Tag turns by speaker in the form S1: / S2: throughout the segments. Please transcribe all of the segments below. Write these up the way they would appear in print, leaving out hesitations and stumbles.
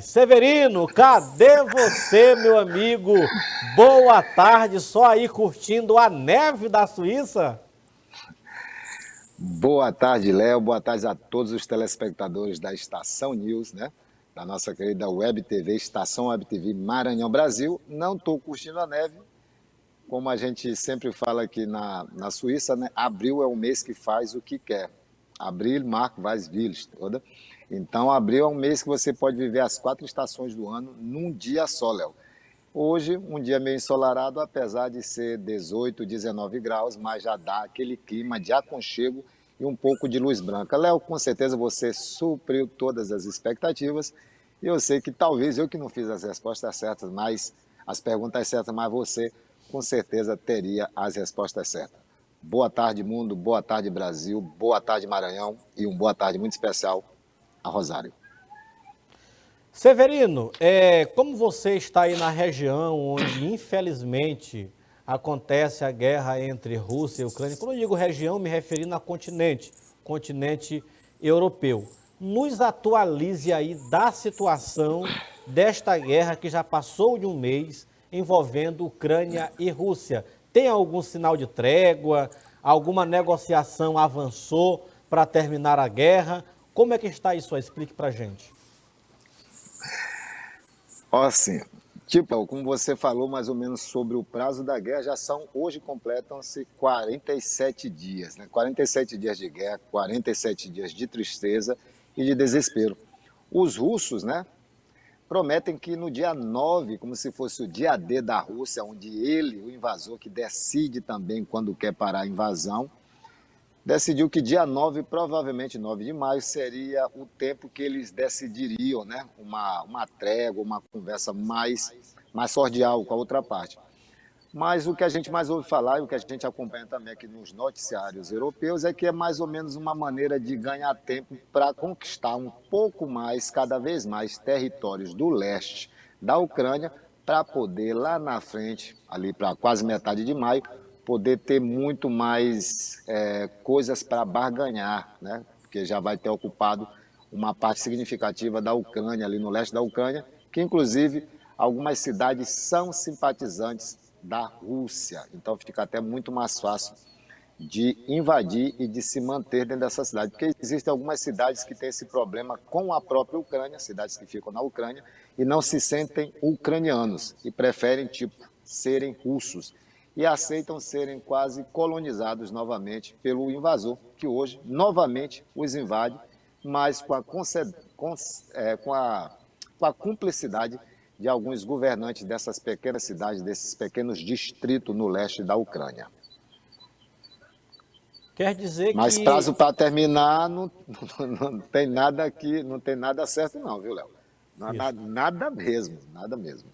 S1: Severino, cadê você, meu amigo? Boa tarde, só aí curtindo a neve da Suíça?
S2: Boa tarde, Léo. Boa tarde a todos os telespectadores da Estação News, né? Da nossa querida Web TV, Estação Web TV Maranhão Brasil. Não estou curtindo a neve, como a gente sempre fala aqui na Suíça, né? Abril é o mês que faz o que quer. Abril, Marco, vais Willis, toda. Então, abril é um mês que você pode viver as 4 estações do ano num dia só, Léo. Hoje, um dia meio ensolarado, apesar de ser 18, 19 graus, mas já dá aquele clima de aconchego e um pouco de luz branca. Léo, com certeza você supriu todas as expectativas. E eu sei que talvez eu que não fiz as respostas certas, mas as perguntas certas, mas você com certeza teria as respostas certas. Boa tarde, mundo. Boa tarde, Brasil. Boa tarde, Maranhão. E um boa tarde muito especial a Rosário.
S1: Severino, como você está aí na região onde, infelizmente, acontece a guerra entre Rússia e Ucrânia, quando eu digo região, me referindo a continente europeu. Nos atualize aí da situação desta guerra que já passou de um mês envolvendo Ucrânia e Rússia. Tem algum sinal de trégua? Alguma negociação avançou para terminar a guerra? Como é que está isso aí? Explique para a gente.
S2: Ó, assim, tipo, como você falou mais ou menos sobre o prazo da guerra, hoje completam-se 47 dias, né? 47 dias de guerra, 47 dias de tristeza e de desespero. Os russos, né, prometem que no dia 9, como se fosse o dia D da Rússia, onde ele, o invasor, que decide também quando quer parar a invasão, decidiu que dia 9, provavelmente 9 de maio, seria o tempo que eles decidiriam, né? Uma trégua, uma conversa mais cordial com a outra parte. Mas o que a gente mais ouve falar e o que a gente acompanha também aqui nos noticiários europeus é que é mais ou menos uma maneira de ganhar tempo para conquistar um pouco mais, cada vez mais, territórios do leste da Ucrânia, para poder lá na frente, ali para quase metade de maio, poder ter muito mais coisas para barganhar, né? Porque já vai ter ocupado uma parte significativa da Ucrânia, ali no leste da Ucrânia, que inclusive algumas cidades são simpatizantes da Rússia. Então fica até muito mais fácil de invadir e de se manter dentro dessa cidade. Porque existem algumas cidades que têm esse problema com a própria Ucrânia, cidades que ficam na Ucrânia, e não se sentem ucranianos e preferem, tipo, serem russos. E aceitam serem quase colonizados novamente pelo invasor, que hoje novamente os invade, mas com a cumplicidade de alguns governantes dessas pequenas cidades, desses pequenos distritos no leste da Ucrânia.
S1: Quer dizer
S2: Mas
S1: que
S2: prazo para terminar não tem nada aqui, não tem nada certo não, viu, Léo?
S1: isso.
S2: Nada mesmo, nada mesmo.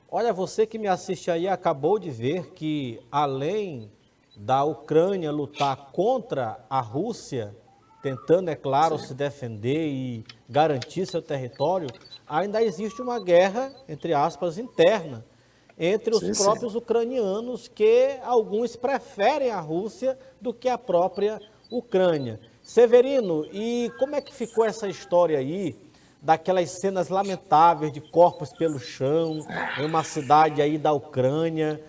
S1: Olha, você que me assiste aí acabou de ver que, além da Ucrânia lutar contra a Rússia, tentando, é claro,
S2: Sim,
S1: se defender e garantir seu território, ainda existe uma guerra, entre aspas, interna entre os
S2: sim, sim.
S1: próprios ucranianos, que alguns preferem a Rússia do que a própria Ucrânia. Severino, e como é que ficou essa história aí daquelas cenas lamentáveis de corpos pelo chão em uma cidade aí da Ucrânia,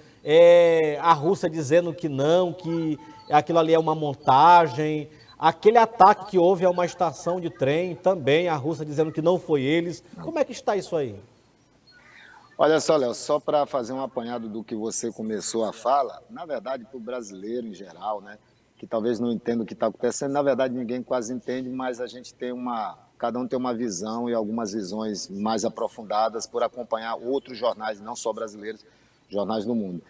S1: a Rússia dizendo que não, que aquilo ali é uma montagem, aquele ataque que houve a uma estação de trem, também a Rússia dizendo que não foi eles. Como é que está isso aí?
S2: Olha só, Léo, só para fazer um apanhado do que você começou a fala, na verdade, para o brasileiro em geral, né, que talvez não entenda o que está acontecendo, na verdade ninguém quase entende, mas a gente tem cada um tem uma visão e algumas visões mais aprofundadas por acompanhar outros jornais, não só brasileiros, jornais do mundo.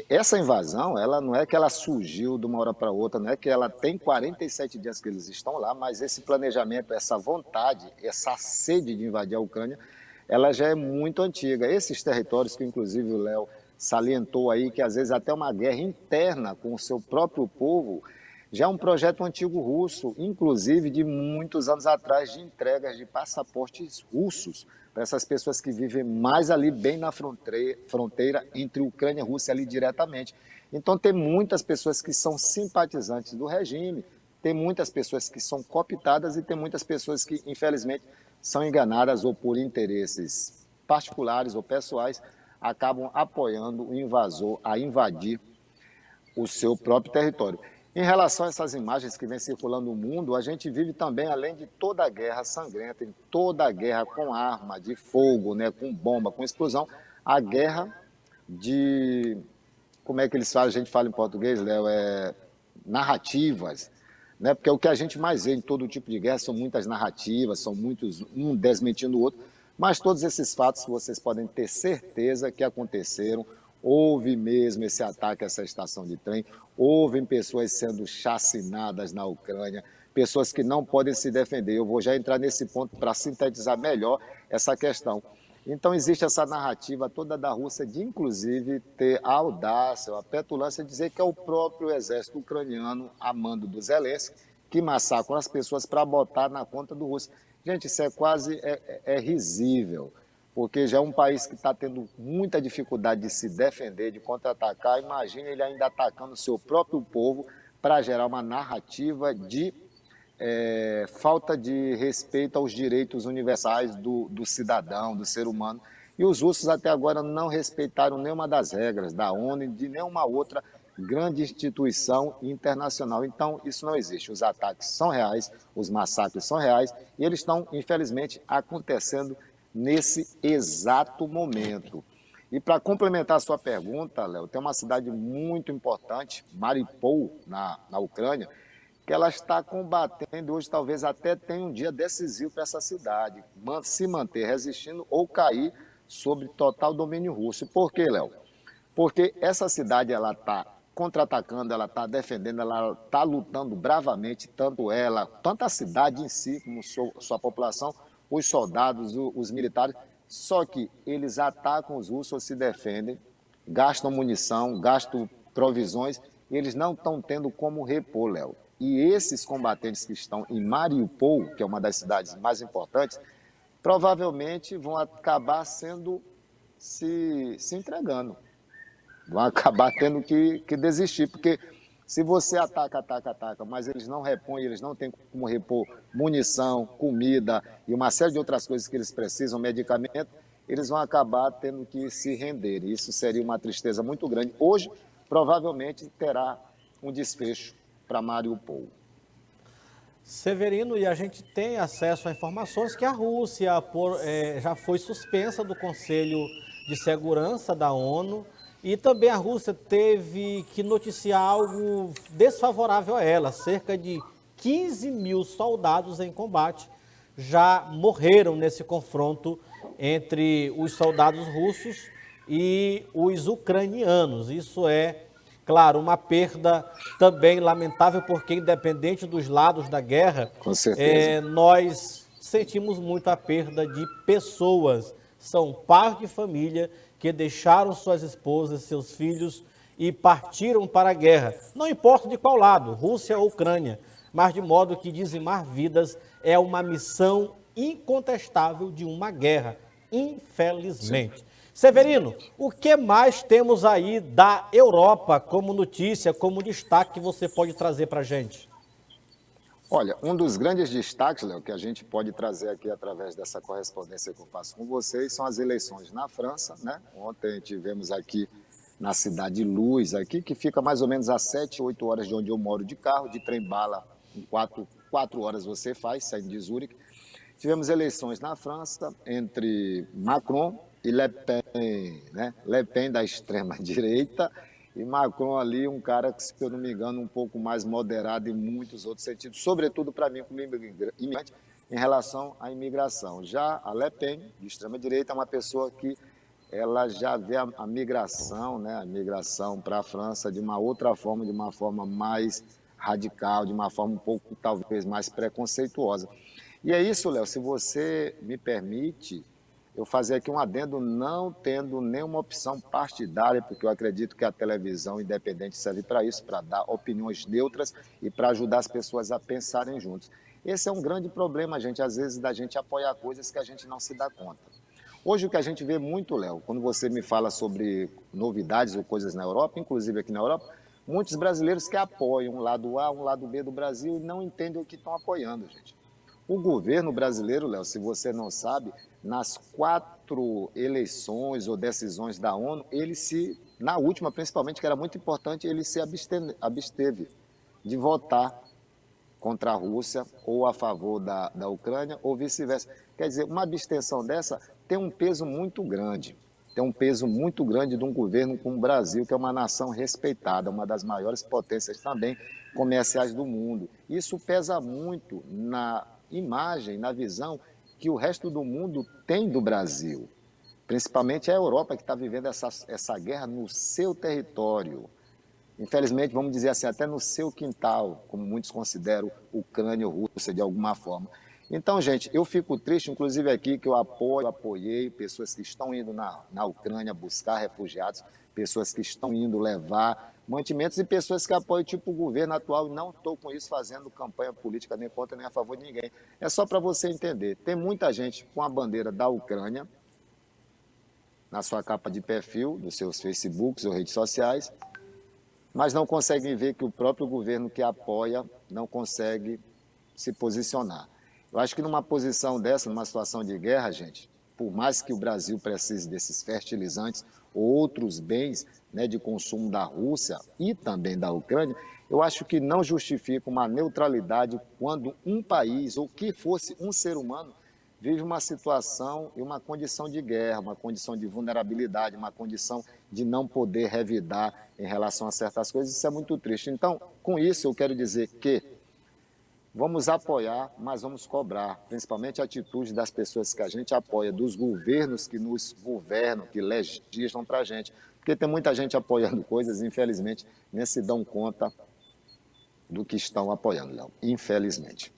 S2: Essa invasão, ela não é que ela surgiu de uma hora para outra, não é que ela tem 47 dias que eles estão lá, mas esse planejamento, essa vontade, essa sede de invadir a Ucrânia, ela já é muito antiga. Esses territórios que, inclusive, o Léo salientou aí, que às vezes até uma guerra interna com o seu próprio povo, já é um projeto antigo russo, inclusive de muitos anos atrás, de entregas de passaportes russos para essas pessoas que vivem mais ali, bem na fronteira entre Ucrânia e Rússia, ali diretamente. Então, tem muitas pessoas que são simpatizantes do regime, tem muitas pessoas que são cooptadas e tem muitas pessoas que, infelizmente, são enganadas ou por interesses particulares ou pessoais, acabam apoiando o invasor a invadir o seu próprio território. Em relação a essas imagens que vêm circulando no mundo, a gente vive também, além de toda a guerra sangrenta, em toda a guerra com arma de fogo, né, com bomba, com explosão, a guerra de, como é que eles falam, a gente fala em português, Léo, narrativas, né? Porque o que a gente mais vê em todo tipo de guerra são muitas narrativas, são muitos, um desmentindo o outro, mas todos esses fatos vocês podem ter certeza que aconteceram. Houve mesmo esse ataque a essa estação de trem, houve pessoas sendo chacinadas na Ucrânia, pessoas que não podem se defender. Eu vou já entrar nesse ponto para sintetizar melhor essa questão. Então, existe essa narrativa toda da Rússia de, inclusive, ter a audácia, a petulância de dizer que é o próprio exército ucraniano, a mando do Zelensky, que massacram as pessoas para botar na conta do Rússia. Gente, isso é quase risível, porque já é um país que está tendo muita dificuldade de se defender, de contra-atacar. Imagina ele ainda atacando o seu próprio povo para gerar uma narrativa de falta de respeito aos direitos universais do cidadão, do ser humano. E os russos até agora não respeitaram nenhuma das regras da ONU e de nenhuma outra grande instituição internacional. Então, isso não existe. Os ataques são reais, os massacres são reais e eles estão, infelizmente, acontecendo nesse exato momento. E para complementar a sua pergunta, Léo, tem uma cidade muito importante, Mariupol, na Ucrânia, que ela está combatendo, hoje talvez até tenha um dia decisivo para essa cidade, se manter resistindo ou cair sob total domínio russo. Por quê, Léo? Porque essa cidade ela está contra-atacando, ela está defendendo, ela está lutando bravamente, tanto a cidade em si, como sua população, os soldados, os militares, só que eles atacam os russos, se defendem, gastam munição, gastam provisões, e eles não estão tendo como repor, Léo. E esses combatentes que estão em Mariupol, que é uma das cidades mais importantes, provavelmente vão acabar se entregando. Vão acabar tendo que desistir, porque se você ataca, mas eles não repõem, eles não têm como repor munição, comida e uma série de outras coisas que eles precisam, medicamento, eles vão acabar tendo que se render. E isso seria uma tristeza muito grande. Hoje, provavelmente, terá um desfecho para Mariupol.
S1: Severino, e a gente tem acesso a informações que a Rússia já foi suspensa do Conselho de Segurança da ONU e também a Rússia teve que noticiar algo desfavorável a ela. Cerca de 15 mil soldados em combate já morreram nesse confronto entre os soldados russos e os ucranianos. Isso é, claro, uma perda também lamentável, porque independente dos lados da guerra,
S2: Com certeza.
S1: nós sentimos muito a perda de pessoas. São pais de família que deixaram suas esposas, seus filhos e partiram para a guerra. Não importa de qual lado, Rússia ou Ucrânia, mas de modo que dizimar vidas é uma missão incontestável de uma guerra, infelizmente. Sim. Severino, o que mais temos aí da Europa como notícia, como destaque que você pode trazer para a gente?
S2: Olha, um dos grandes destaques, Léo, que a gente pode trazer aqui através dessa correspondência que eu faço com vocês, são as eleições na França, né? Ontem tivemos aqui na cidade de Luz, aqui, que fica mais ou menos a 7, 8 horas de onde eu moro de carro, de trem-bala, em 4 horas você faz, saindo de Zurique. Tivemos eleições na França entre Macron e Le Pen, né? Le Pen da extrema-direita e Macron ali, um cara que, se eu não me engano, um pouco mais moderado em muitos outros sentidos, sobretudo para mim, como imigrante, em relação à imigração. Já a Le Pen, de extrema-direita, é uma pessoa que ela já vê a migração, né? A migração para a França de uma outra forma, de uma forma mais radical, de uma forma um pouco, talvez, mais preconceituosa. E é isso, Léo, se você me permite, eu fazer aqui um adendo não tendo nenhuma opção partidária, porque eu acredito que a televisão independente serve para isso, para dar opiniões neutras e para ajudar as pessoas a pensarem juntos. Esse é um grande problema, gente, às vezes, da gente apoiar coisas que a gente não se dá conta. Hoje o que a gente vê muito, Léo, quando você me fala sobre novidades ou coisas na Europa, inclusive aqui na Europa, muitos brasileiros que apoiam um lado A, um lado B do Brasil e não entendem o que estão apoiando, gente. O governo brasileiro, Léo, se você não sabe, nas 4 eleições ou decisões da ONU, na última principalmente, que era muito importante, ele se absteve de votar contra a Rússia ou a favor da Ucrânia ou vice-versa. Quer dizer, uma abstenção dessa tem um peso muito grande. Tem um peso muito grande de um governo como o Brasil, que é uma nação respeitada, uma das maiores potências também comerciais do mundo. Isso pesa muito na imagem, na visão que o resto do mundo tem do Brasil. Principalmente a Europa, que está vivendo essa guerra no seu território. Infelizmente, vamos dizer assim, até no seu quintal, como muitos consideram Ucrânia ou Rússia de alguma forma. Então, gente, eu fico triste, inclusive aqui, que eu apoiei pessoas que estão indo na Ucrânia buscar refugiados, pessoas que estão indo levar mantimentos e pessoas que apoiam tipo o governo atual, e não estou com isso fazendo campanha política nem contra nem a favor de ninguém. É só para você entender, tem muita gente com a bandeira da Ucrânia na sua capa de perfil, dos seus Facebooks ou redes sociais, mas não conseguem ver que o próprio governo que apoia não consegue se posicionar. Eu acho que numa posição dessa, numa situação de guerra, gente, por mais que o Brasil precise desses fertilizantes ou outros bens, né, de consumo da Rússia e também da Ucrânia, eu acho que não justifica uma neutralidade quando um país, ou que fosse um ser humano, vive uma situação e uma condição de guerra, uma condição de vulnerabilidade, uma condição de não poder revidar em relação a certas coisas. Isso é muito triste. Então, com isso, eu quero dizer que vamos apoiar, mas vamos cobrar, principalmente a atitude das pessoas que a gente apoia, dos governos que nos governam, que legislam para a gente. Porque tem muita gente apoiando coisas, infelizmente, nem se dão conta do que estão apoiando, Léo. Infelizmente.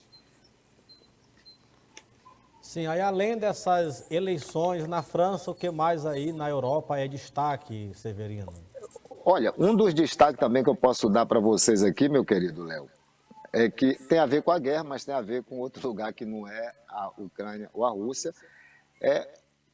S1: Sim, aí além dessas eleições na França, o que mais aí na Europa é destaque, Severino?
S2: Olha, um dos destaques também que eu posso dar para vocês aqui, meu querido Léo, é que tem a ver com a guerra, mas tem a ver com outro lugar que não é a Ucrânia ou a Rússia.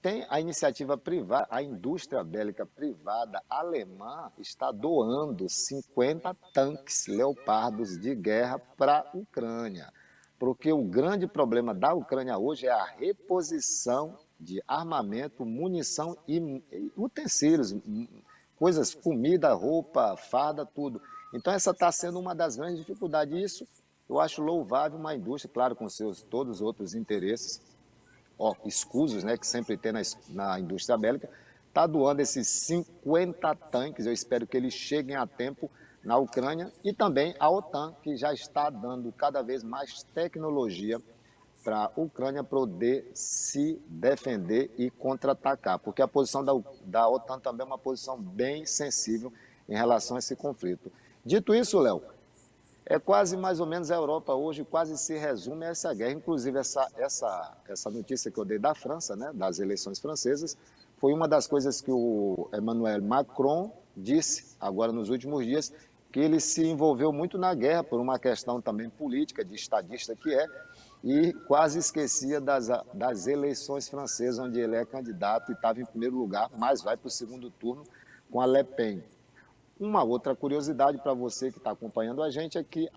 S2: Tem a iniciativa privada, a indústria bélica privada alemã está doando 50 tanques leopardos de guerra para a Ucrânia. Porque o grande problema da Ucrânia hoje é a reposição de armamento, munição e utensílios, coisas, comida, roupa, farda, tudo. Então essa está sendo uma das grandes dificuldades. E isso eu acho louvável uma indústria, claro, com seus todos os outros interesses, escusos, né, que sempre tem na indústria bélica, está doando esses 50 tanques, eu espero que eles cheguem a tempo na Ucrânia, e também a OTAN, que já está dando cada vez mais tecnologia para a Ucrânia poder se defender e contra-atacar, porque a posição da OTAN também é uma posição bem sensível em relação a esse conflito. Dito isso, Léo, é quase mais ou menos a Europa hoje, quase se resume a essa guerra. Inclusive, essa notícia que eu dei da França, né, das eleições francesas, foi uma das coisas que o Emmanuel Macron disse agora nos últimos dias, que ele se envolveu muito na guerra por uma questão também política, de estadista que é, e quase esquecia das eleições francesas, onde ele é candidato e estava em primeiro lugar, mas vai para o segundo turno com a Le Pen. Uma outra curiosidade para você que está acompanhando a gente é que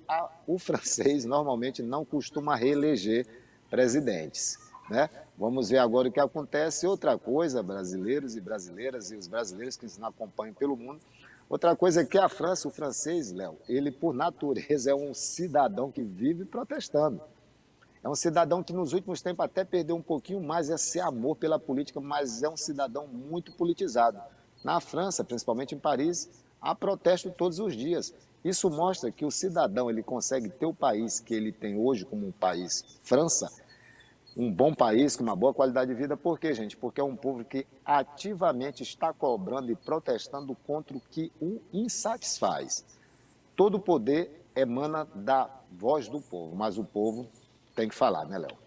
S2: o francês normalmente não costuma reeleger presidentes, né? Vamos ver agora o que acontece. Outra coisa, brasileiros e brasileiras e os brasileiros que nos acompanham pelo mundo, outra coisa é que a França, o francês, Léo, ele por natureza é um cidadão que vive protestando. É um cidadão que nos últimos tempos até perdeu um pouquinho mais esse amor pela política, mas é um cidadão muito politizado. Na França, principalmente em Paris, há protesto todos os dias. Isso mostra que o cidadão ele consegue ter o país que ele tem hoje como um país, França, um bom país, com uma boa qualidade de vida. Por quê, gente? Porque é um povo que ativamente está cobrando e protestando contra o que o insatisfaz. Todo o poder emana da voz do povo, mas o povo tem que falar, né, Léo?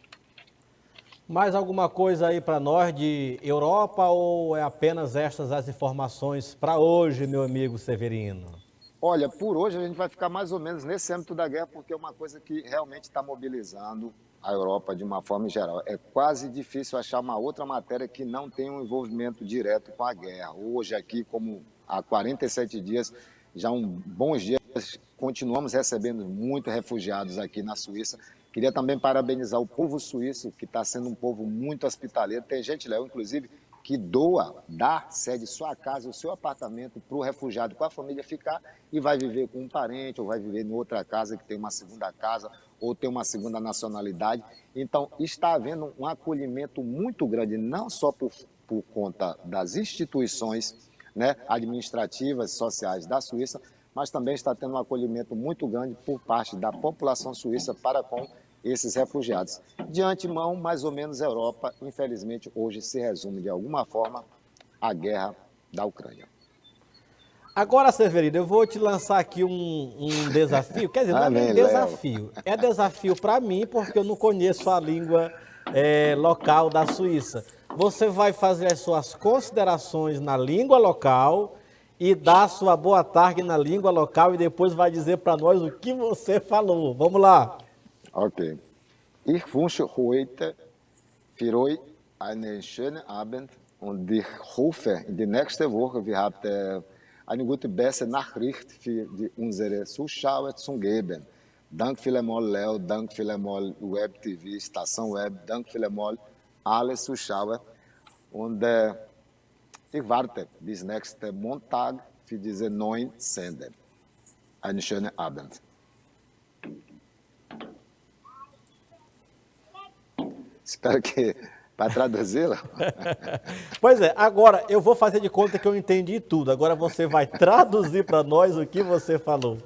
S1: Mais alguma coisa aí para nós de Europa ou é apenas estas as informações para hoje, meu amigo Severino?
S2: Olha, por hoje a gente vai ficar mais ou menos nesse âmbito da guerra, porque é uma coisa que realmente está mobilizando a Europa de uma forma geral. É quase difícil achar uma outra matéria que não tenha um envolvimento direto com a guerra. Hoje aqui, como há 47 dias, já bons dias, continuamos recebendo muitos refugiados aqui na Suíça, Queria também parabenizar o povo suíço, que está sendo um povo muito hospitaleiro. Tem gente, Léo, inclusive, que cede sua casa, o seu apartamento para o refugiado com a família ficar e vai viver com um parente, ou vai viver em outra casa que tem uma segunda casa, ou tem uma segunda nacionalidade. Então, está havendo um acolhimento muito grande, não só por conta das instituições, né, administrativas, sociais da Suíça, mas também está tendo um acolhimento muito grande por parte da população suíça para com esses refugiados. De antemão, mais ou menos, a Europa, infelizmente, hoje se resume, de alguma forma, à guerra da Ucrânia.
S1: Agora, Severino, eu vou te lançar aqui um desafio, quer dizer, não é nem desafio, é desafio para mim, porque eu não conheço a língua local da Suíça. Você vai fazer as suas considerações na língua local e dar sua boa tarde na língua local e depois vai dizer para nós o que você falou. Vamos lá.
S2: Okay. Ich wünsche heute für euch einen schönen Abend und ich hoffe, in der nächsten Woche wir haben eine gute, bessere Nachricht für unsere Zuschauer zu geben. Danke vielmals, Leo, danke vielmals, Web TV, Station Web, danke vielmals, alle Zuschauer. Und ich warte bis nächsten Montag für diese neuen Sender. Einen schönen Abend. Espero que, para traduzi-la.
S1: Pois é, agora eu vou fazer de conta que eu entendi tudo. Agora você vai traduzir para nós o que você falou.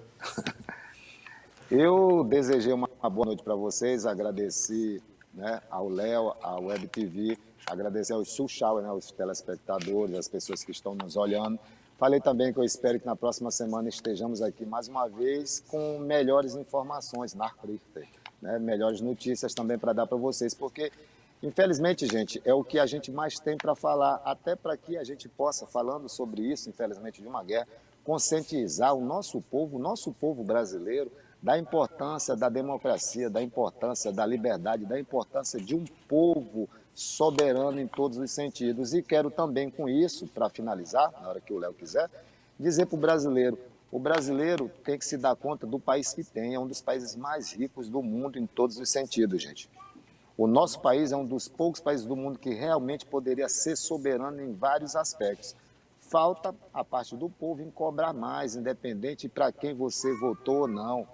S2: Eu desejei uma boa noite para vocês, agradeci, né, ao Léo, à Web TV, agradecer aos Zuschauer, né, aos telespectadores, às pessoas que estão nos olhando. Falei também que eu espero que na próxima semana estejamos aqui mais uma vez com melhores informações, Nachrichten, né, melhores notícias também para dar para vocês, porque, infelizmente, gente, é o que a gente mais tem para falar, até para que a gente possa, falando sobre isso, infelizmente, de uma guerra, conscientizar o nosso povo brasileiro, da importância da democracia, da importância da liberdade, da importância de um povo soberano em todos os sentidos. E quero também, com isso, para finalizar, na hora que o Léo quiser, dizer para o brasileiro tem que se dar conta do país que tem, é um dos países mais ricos do mundo em todos os sentidos, gente. O nosso país é um dos poucos países do mundo que realmente poderia ser soberano em vários aspectos. Falta a parte do povo em cobrar mais, independente para quem você votou ou não.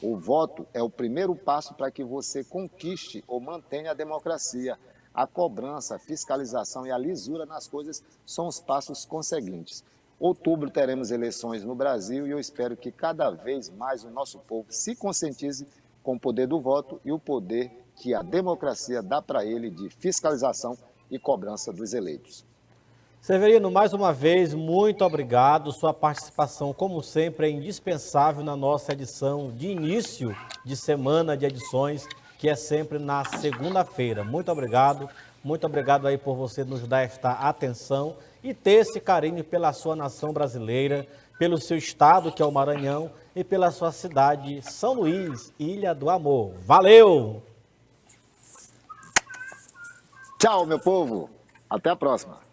S2: O voto é o primeiro passo para que você conquiste ou mantenha a democracia. A cobrança, a fiscalização e a lisura nas coisas são os passos conseguintes. Outubro teremos eleições no Brasil e eu espero que cada vez mais o nosso povo se conscientize com o poder do voto e o poder que a democracia dá para ele de fiscalização e cobrança dos eleitos.
S1: Severino, mais uma vez, muito obrigado. Sua participação, como sempre, é indispensável na nossa edição de início de semana de edições, que é sempre na segunda-feira. Muito obrigado aí por você nos dar esta atenção e ter esse carinho pela sua nação brasileira, pelo seu estado, que é o Maranhão, e pela sua cidade, São Luís, Ilha do Amor. Valeu!
S2: Tchau, meu povo! Até a próxima!